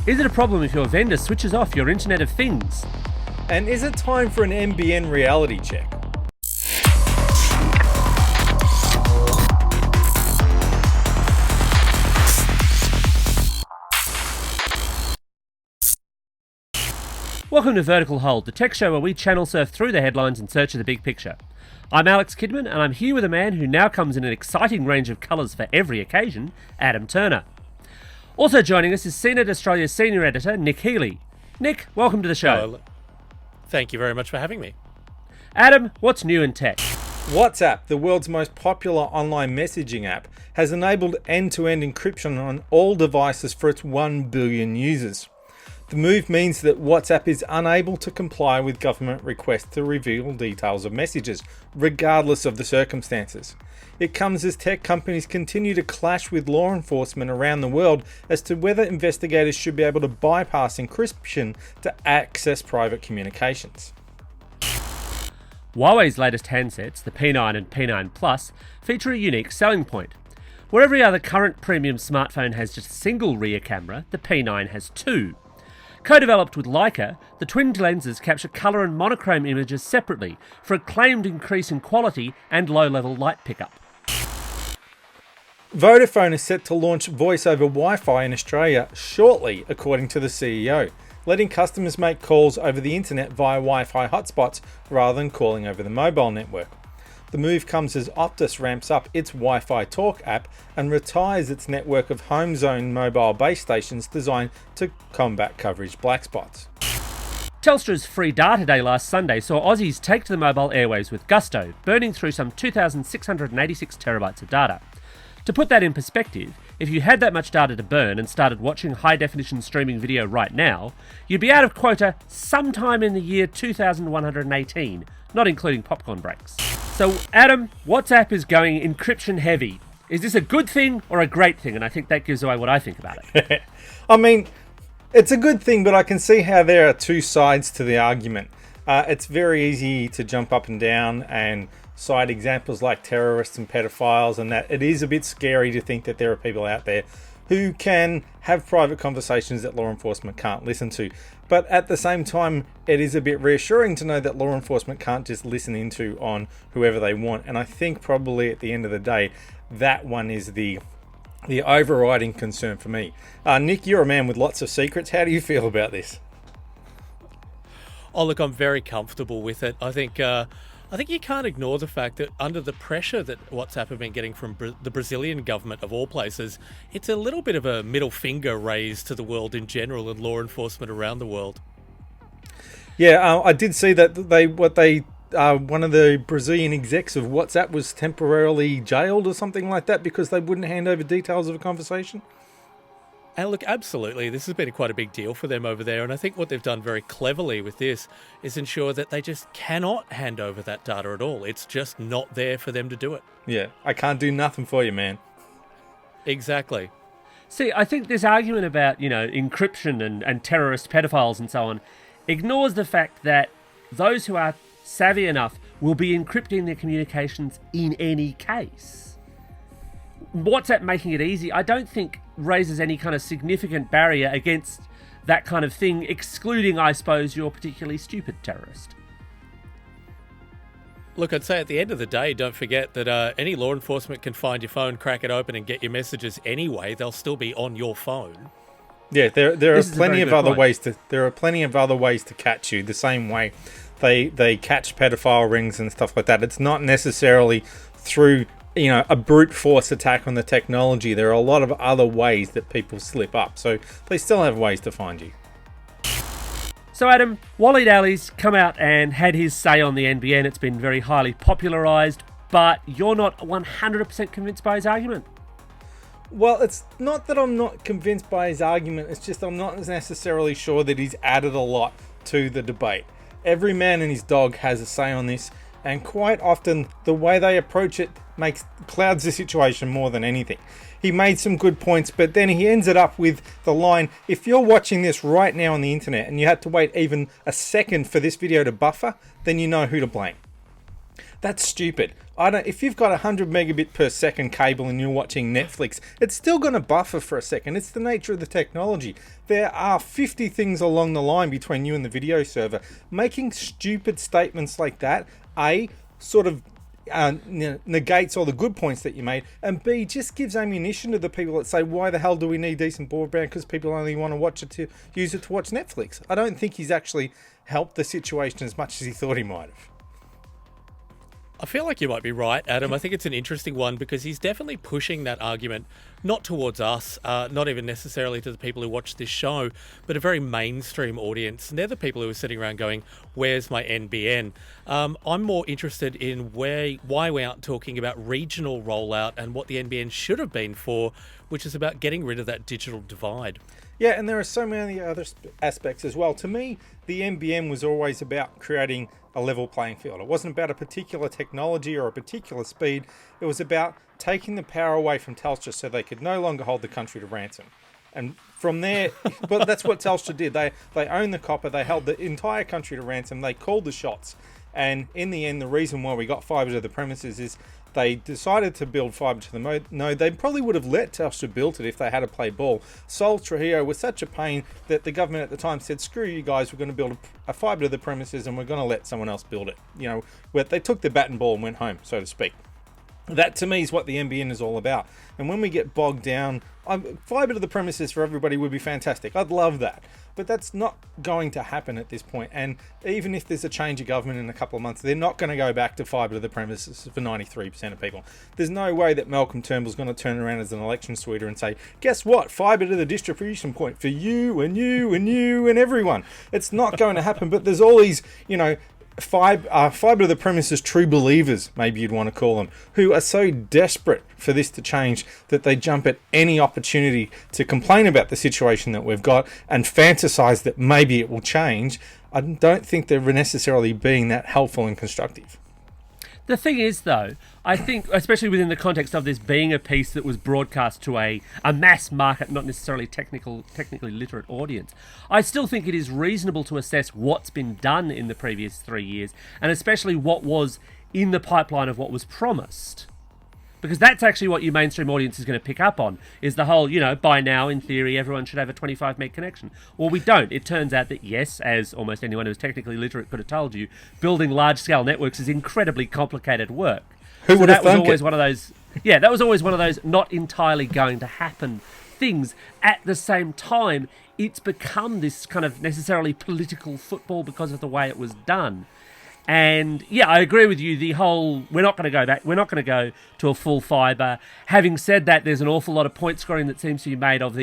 Is it a problem if your vendor switches off your Internet of Things? And is it time for an NBN reality check? Welcome to Vertical Hold, the tech show where we channel surf through the headlines in search of the big picture. I'm Alex Kidman, and I'm here with a man who now comes in an exciting range of colours for every occasion, Adam Turner. Also joining us is CNET Australia's senior editor, Nick Healey. Nick, welcome to the show. Hello. Thank you very much for having me. Adam, what's new in tech? WhatsApp, the world's most popular online messaging app, has enabled end-to-end encryption on all devices for its 1 billion users. The move means that WhatsApp is unable to comply with government requests to reveal details of messages, regardless of the circumstances. It comes as tech companies continue to clash with law enforcement around the world as to whether investigators should be able to bypass encryption to access private communications. Huawei's latest handsets, the P9 and P9 Plus, feature a unique selling point. Where every other current premium smartphone has just a single rear camera, the P9 has two. Co-developed with Leica, the twinned lenses capture colour and monochrome images separately for a claimed increase in quality and low-level light pickup. Vodafone is set to launch voice over Wi-Fi in Australia shortly, according to the CEO, letting customers make calls over the internet via Wi-Fi hotspots rather than calling over the mobile network. The move comes as Optus ramps up its Wi-Fi Talk app and retires its network of home zone mobile base stations designed to combat coverage black spots. Telstra's free data day last Sunday saw Aussies take to the mobile airwaves with gusto, burning through some 2,686 terabytes of data. To put that in perspective, if you had that much data to burn and started watching high-definition streaming video right now, you'd be out of quota sometime in the year 2118, not including popcorn breaks. So, Adam, WhatsApp is going encryption heavy. Is this a good thing or a great thing? And I think that gives away what I think about it. I mean, it's a good thing, but I can see how there are two sides to the argument. It's very easy to jump up and down and cite examples like terrorists and pedophiles, and that it is a bit scary to think that there are people out there who can have private conversations that law enforcement can't listen to. But at the same time, it is a bit reassuring to know that law enforcement can't just listen into on whoever they want. And I think probably at the end of the day, that one is the overriding concern for me. Nick, you're a man with lots of secrets. How do you feel about this? Oh, look, I'm very comfortable with it. I think you can't ignore the fact that under the pressure that WhatsApp have been getting from the Brazilian government of all places, it's a little bit of a middle finger raised to the world in general and law enforcement around the world. Yeah, I did see that one of the Brazilian execs of WhatsApp was temporarily jailed or something like that because they wouldn't hand over details of a conversation. And look, absolutely, this has been quite a big deal for them over there. And I think what they've done very cleverly with this is ensure that they just cannot hand over that data at all. It's just not there for them to do it. Yeah, I can't do nothing for you, man. Exactly. See, I think this argument about, encryption and terrorist pedophiles and so on ignores the fact that those who are savvy enough will be encrypting their communications in any case. WhatsApp making it easy, I don't think raises any kind of significant barrier against that kind of thing, excluding, I suppose, your particularly stupid terrorist. Look, I'd say at the end of the day, don't forget that any law enforcement can find your phone, crack it open and get your messages anyway. They'll still be on your phone. Yeah, there are plenty of other ways to catch you, the same way they catch pedophile rings and stuff like that. It's not necessarily through a brute force attack on the technology. There are a lot of other ways that people slip up, so they still have ways to find you. So Adam, Waleed Aly's come out and had his say on the NBN. It's been very highly popularised, but you're not 100% convinced by his argument. Well, it's not that I'm not convinced by his argument, it's just I'm not necessarily sure that he's added a lot to the debate. Every man and his dog has a say on this, and quite often the way they approach it clouds the situation more than anything. He made some good points, but then he ends it up with the line, if you're watching this right now on the internet and you had to wait even a second for this video to buffer, then you know who to blame. That's stupid. If you've got 100 megabit per second cable and you're watching Netflix, it's still going to buffer for a second. It's the nature of the technology. There are 50 things along the line between you and the video server. Making stupid statements like that, A, sort of negates all the good points that you made, and B, just gives ammunition to the people that say, why the hell do we need decent broadband? Because people only want to use it to watch Netflix. I don't think he's actually helped the situation as much as he thought he might have. I feel like you might be right, Adam. I think it's an interesting one because he's definitely pushing that argument, not towards us, not even necessarily to the people who watch this show, but a very mainstream audience. And they're the people who are sitting around going, where's my NBN? I'm more interested in why we aren't talking about regional rollout and what the NBN should have been for, which is about getting rid of that digital divide. Yeah, and there are so many other aspects as well. To me, the NBN was always about creating a level playing field. It wasn't about a particular technology or a particular speed. It was about taking the power away from Telstra so they could no longer hold the country to ransom. And from there, but that's what Telstra did. They owned the copper. They held the entire country to ransom. They called the shots. And in the end, the reason why we got fibre to the premises is they decided to build fibre to the node. They probably would have let Telstra build it if they had to play ball. Sol Trujillo was such a pain that the government at the time said, screw you guys, we're going to build a fibre to the premises and we're going to let someone else build it. You know, where they took the bat and ball and went home, so to speak. That to me is what the NBN is all about. And when we get bogged down, fibre to the premises for everybody would be fantastic. I'd love that. But that's not going to happen at this point. And even if there's a change of government in a couple of months, they're not going to go back to fibre to the premises for 93% of people. There's no way that Malcolm Turnbull's going to turn around as an election sweeter and say, guess what? Fibre to the distribution point for you and you and you and everyone. It's not going to happen. But there's all these, fibre to the premises true believers, maybe you'd want to call them, who are so desperate for this to change that they jump at any opportunity to complain about the situation that we've got and fantasize that maybe it will change. I don't think they're necessarily being that helpful and constructive. The thing is, though, I think, especially within the context of this being a piece that was broadcast to a mass market, not necessarily technically literate audience, I still think it is reasonable to assess what's been done in the previous 3 years, and especially what was in the pipeline of what was promised. Because that's actually what your mainstream audience is going to pick up on, is the whole, by now, in theory, everyone should have a 25 meg connection. Well, we don't. It turns out that, yes, as almost anyone who's technically literate could have told you, building large-scale networks is incredibly complicated work. Who would have thunk it? That was always one of those not entirely going to happen things. At the same time, it's become this kind of necessarily political football because of the way it was done. And yeah, I agree with you. The whole, we're not going to go back. We're not going to go to a full fibre. Having said that, there's an awful lot of point scoring that seems to be made of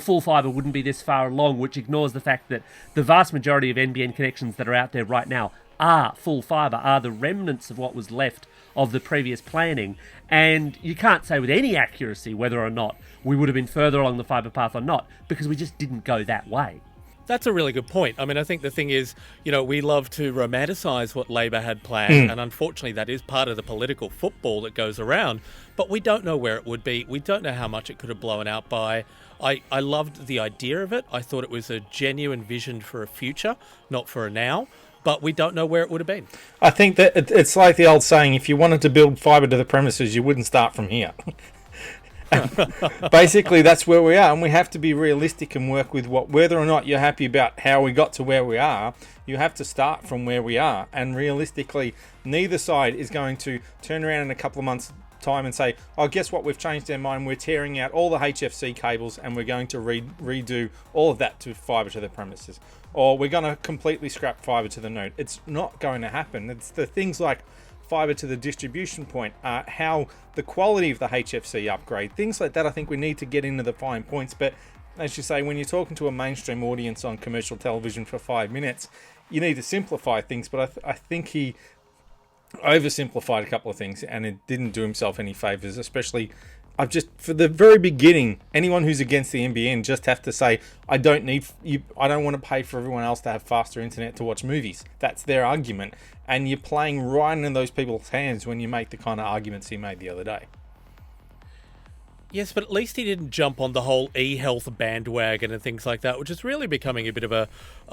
full fibre wouldn't be this far along, which ignores the fact that the vast majority of NBN connections that are out there right now are full fibre, are the remnants of what was left of the previous planning. And you can't say with any accuracy whether or not we would have been further along the fibre path or not, because we just didn't go that way. That's a really good point. I mean, I think the thing is, we love to romanticise what Labor had planned, and unfortunately that is part of the political football that goes around, but we don't know where it would be. We don't know how much it could have blown out by. I loved the idea of it. I thought it was a genuine vision for a future, not for a now, but we don't know where it would have been. I think that it's like the old saying, if you wanted to build fibre to the premises, you wouldn't start from here. Basically, that's where we are, and we have to be realistic and work with whether or not you're happy about how we got to where we are. You have to start from where we are, and realistically, neither side is going to turn around in a couple of months' time and say, oh, guess what, we've changed our mind, we're tearing out all the HFC cables and we're going to redo all of that to fibre to the premises, or we're going to completely scrap fibre to the node. It's not going to happen. It's the things like fibre to the distribution point, how the quality of the HFC upgrade, things like that. I think we need to get into the fine points, but as you say, when you're talking to a mainstream audience on commercial television for 5 minutes, you need to simplify things, but I think he oversimplified a couple of things and it didn't do himself any favours, especially for the very beginning, anyone who's against the NBN just have to say, I don't want to pay for everyone else to have faster internet to watch movies. That's their argument. And you're playing right into those people's hands when you make the kind of arguments he made the other day. Yes, but at least he didn't jump on the whole e-health bandwagon and things like that, which is really becoming a bit of a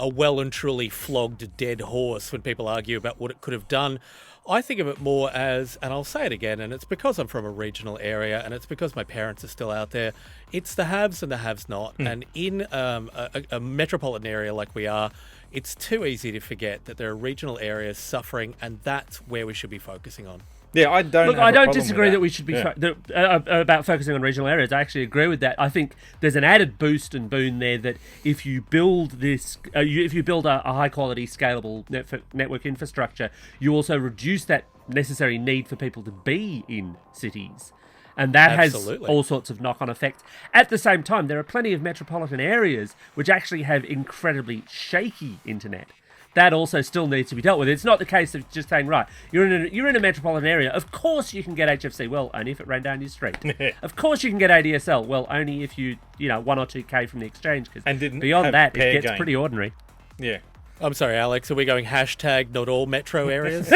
well and truly flogged dead horse when people argue about what it could have done. I think of it more as, and I'll say it again, and it's because I'm from a regional area and it's because my parents are still out there, it's the haves and the haves not. And in a metropolitan area like we are, it's too easy to forget that there are regional areas suffering, and that's where we should be focusing on. Yeah, I don't. Look, have I a don't problem disagree with that we should be about focusing on regional areas. I actually agree with that. I think there's an added boost and boon there that if you build this, if you build a high quality, scalable network infrastructure, you also reduce that necessary need for people to be in cities. And that Absolutely. has all sorts of knock-on effects. At the same time, there are plenty of metropolitan areas which actually have incredibly shaky internet. That also still needs to be dealt with. It's not the case of just saying, right, you're in a metropolitan area. Of course you can get HFC. Well, only if it ran down your street. Of course you can get ADSL. Well, only if you 1 or 2K from the exchange. And didn't beyond have that, pair it gets gain. pretty ordinary. Yeah. I'm sorry, Alex, are we going hashtag not all metro areas?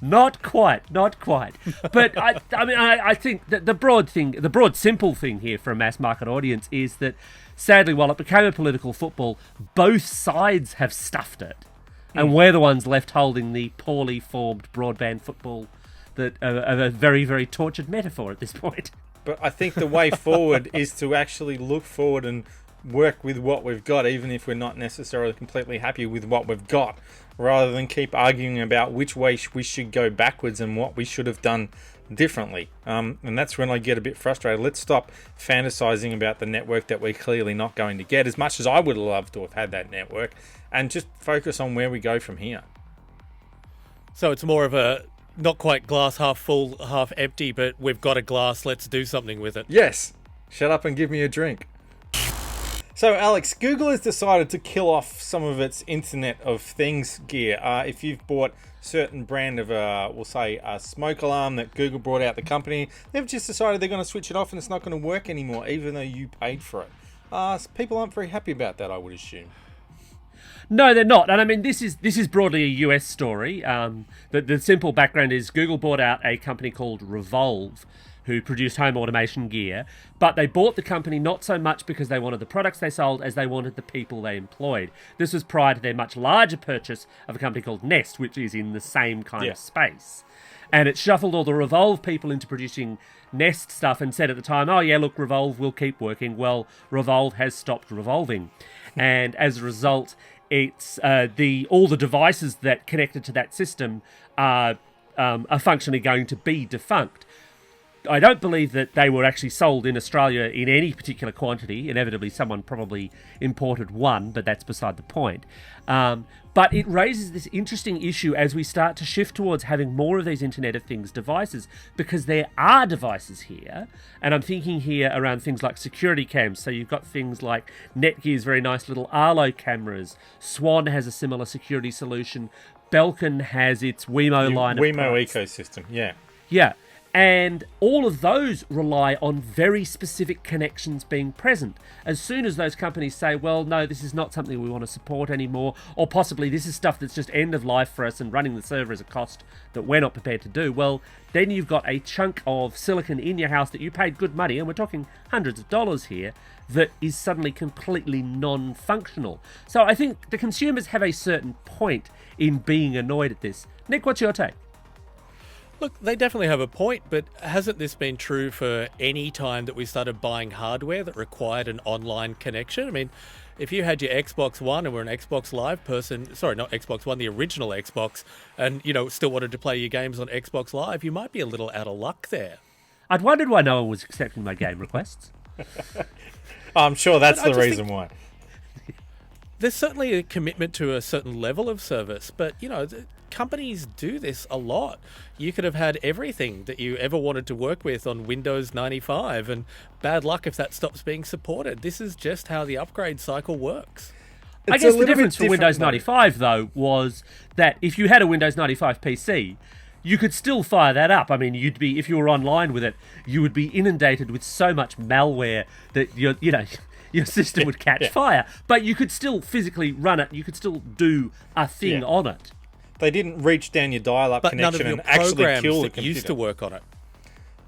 Not quite. But I think that the broad simple thing here for a mass market audience is that, sadly, while it became a political football, both sides have stuffed it. And we're the ones left holding the poorly formed broadband football that of a very, very tortured metaphor at this point. But I think the way forward is to actually look forward and work with what we've got, even if we're not necessarily completely happy with what we've got, rather than keep arguing about which way we should go backwards and what we should have done differently. And that's when I get a bit frustrated. Let's stop fantasizing about the network that we're clearly not going to get, as much as I would have loved to have had that network, and just focus on where we go from here. So it's more of a not quite glass half full, half empty, but we've got a glass, let's do something with it. Yes. Shut up and give me a drink. So, Alex, Google has decided to kill off some of its Internet of Things gear. If you've bought certain brand of, we'll say, a smoke alarm that Google brought out the company, they've just decided they're going to switch it off and it's not going to work anymore, even though you paid for it. People aren't very happy about that, I would assume. No, they're not. And I mean, this is broadly a US story. The simple background is Google bought out a company called Revolve, who produced home automation gear, but they bought the company not so much because they wanted the products they sold as they wanted the people they employed. This was prior to their much larger purchase of a company called Nest, which is in the same kind of space. And it shuffled all the Revolve people into producing Nest stuff and said at the time, oh yeah, look, Revolve will keep working. Well, Revolve has stopped revolving. And as a result, it's all the devices that connected to that system are functionally going to be defunct. I don't believe that they were actually sold in Australia in any particular quantity. Inevitably, someone probably imported one, but that's beside the point. But it raises this interesting issue as we start to shift towards having more of these Internet of Things devices, because there are devices here, and I'm thinking here around things like security cams. So you've got things like Netgear's very nice little Arlo cameras. Swan has a similar security solution. Belkin has its Wemo line of Wemo products. ecosystem, yeah. Yeah. And all of those rely on very specific connections being present. As soon as those companies say, well, no, this is not something we want to support anymore, or possibly this is stuff that's just end of life for us and running the server is a cost that we're not prepared to do, well, then you've got a chunk of silicon in your house that you paid good money, and we're talking hundreds of dollars here, that is suddenly completely non-functional. So I think the consumers have a certain point in being annoyed at this. Nick, what's your take? Look, they definitely have a point, but hasn't this been true for any time that we started buying hardware that required an online connection? I mean, if you had your Xbox One and were an Xbox Live person, sorry, not Xbox One, the original Xbox, and, still wanted to play your games on Xbox Live, you might be a little out of luck there. I'd wondered why no one was accepting my game requests. I'm sure that's the reason why. There's certainly a commitment to a certain level of service, but, companies do this a lot. You could have had everything that you ever wanted to work with on Windows 95, and bad luck if that stops being supported. This is just how the upgrade cycle works. I guess the difference for Windows 95, though, was that if you had a Windows 95 PC, you could still fire that up. I mean, if you were online with it, you would be inundated with so much malware that your system would catch fire. But you could still physically run it. You could still do a thing on it. They didn't reach down your dial-up but connection none of and actually kill the that computer. used to work on it.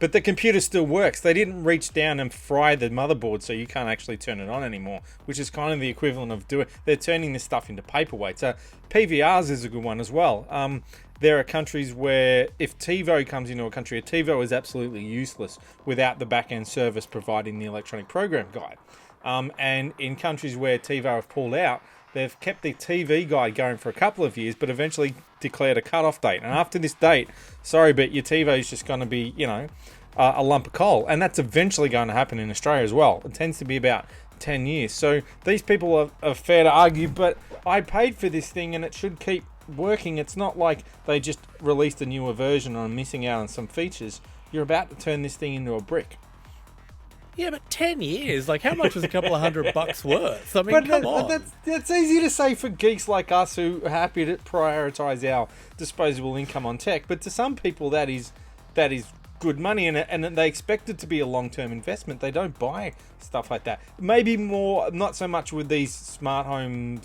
But the computer still works. They didn't reach down and fry the motherboard so you can't actually turn it on anymore, which is kind of the equivalent of they're turning this stuff into paperweight. So PVRs is a good one as well. There are countries where if TiVo comes into a country, a TiVo is absolutely useless without the back-end service providing the electronic program guide. And in countries where TiVo have pulled out, they've kept the TV guide going for a couple of years, but eventually declared a cut-off date. And after this date, sorry, but your TiVo is just going to be, a lump of coal. And that's eventually going to happen in Australia as well. It tends to be about 10 years. So these people are fair to argue, but I paid for this thing and it should keep working. It's not like they just released a newer version and I'm missing out on some features. You're about to turn this thing into a brick. Yeah, but 10 years? Like, how much was a couple of $100 worth? I mean, come on. That's easy to say for geeks like us who are happy to prioritise our disposable income on tech. But to some people, that is good money, and they expect it to be a long-term investment. They don't buy stuff like that. Maybe more, not so much with these smart home the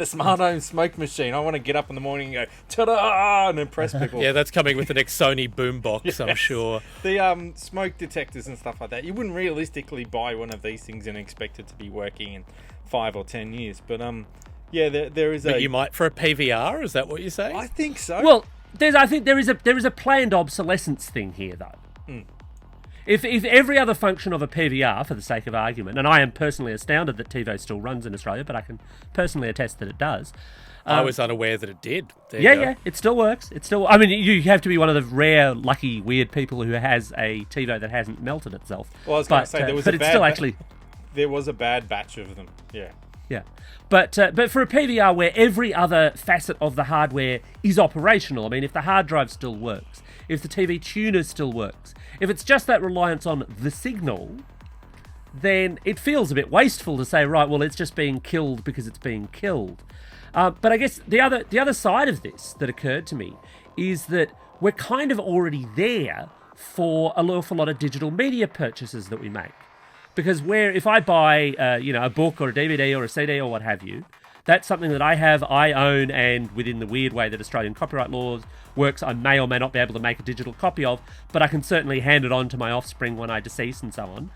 smart home smoke machine. I want to get up in the morning and go, ta-da, and impress people. Yeah, that's coming with the next Sony boombox, yes. I'm sure. The smoke detectors and stuff like that. You wouldn't realistically buy one of these things and expect it to be working in 5 or 10 years. But yeah, there is But you might for a PVR, is that what you're saying? I think so. Well, I think there is a planned obsolescence thing here, though. Mm. If every other function of a PVR, for the sake of argument, and I am personally astounded that TiVo still runs in Australia, but I can personally attest that it does. I was unaware that it did. Yeah, it still works. I mean, you have to be one of the rare, lucky, weird people who has a TiVo that hasn't melted itself. Well, I was going to say there was a bad batch of them. Yeah. Yeah, but for a PVR where every other facet of the hardware is operational, I mean, if the hard drive still works, if the TV tuner still works, if it's just that reliance on the signal, then it feels a bit wasteful to say, right, well, it's just being killed because it's being killed. But I guess the other side of this that occurred to me is that we're kind of already there for an awful lot of digital media purchases that we make. Because if I buy, a book or a DVD or a CD or what have you, that's something that I own, and within the weird way that Australian copyright laws works, I may or may not be able to make a digital copy of, but I can certainly hand it on to my offspring when I decease and so on.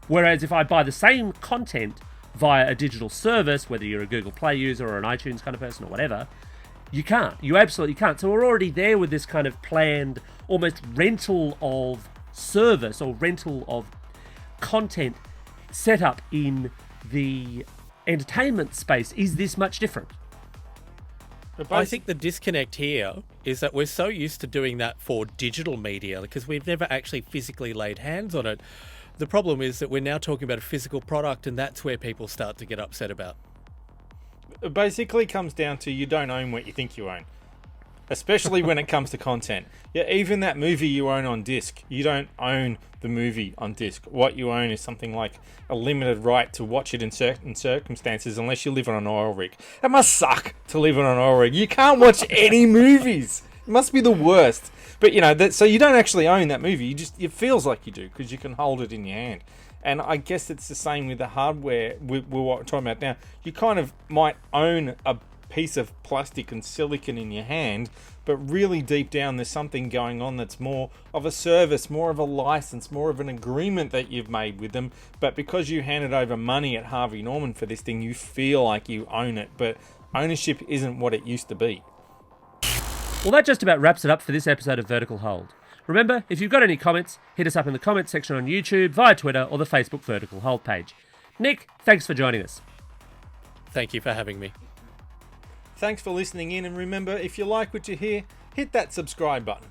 Whereas if I buy the same content via a digital service, whether you're a Google Play user or an iTunes kind of person or whatever, you can't. You absolutely can't. So we're already there with this kind of planned, almost rental of service or rental of content set up in the entertainment space is this much different. I think the disconnect here is that we're so used to doing that for digital media because we've never actually physically laid hands on it. The problem is that we're now talking about a physical product, and that's where people start to get upset about. It basically comes down to you don't own what you think you own. Especially when it comes to content. Yeah, even that movie you own on disc, you don't own the movie on disc. What you own is something like a limited right to watch it in certain circumstances, unless you live on an oil rig. It must suck to live on an oil rig. You can't watch any movies. It must be the worst. But so you don't actually own that movie. It feels like you do because you can hold it in your hand. And I guess it's the same with the hardware. We're talking about now. You kind of might own a piece of plastic and silicon in your hand, but really deep down there's something going on that's more of a service, more of a license, more of an agreement that you've made with them. But because you handed over money at Harvey Norman for this thing, you feel like you own it, but ownership isn't what it used to be. Well, that just about wraps it up for this episode of Vertical Hold. Remember, if you've got any comments, hit us up in the comments section on YouTube, via Twitter, or the Facebook Vertical Hold page. Nick, thanks for joining us. Thank you for having me. Thanks for listening in, and remember, if you like what you hear, hit that subscribe button.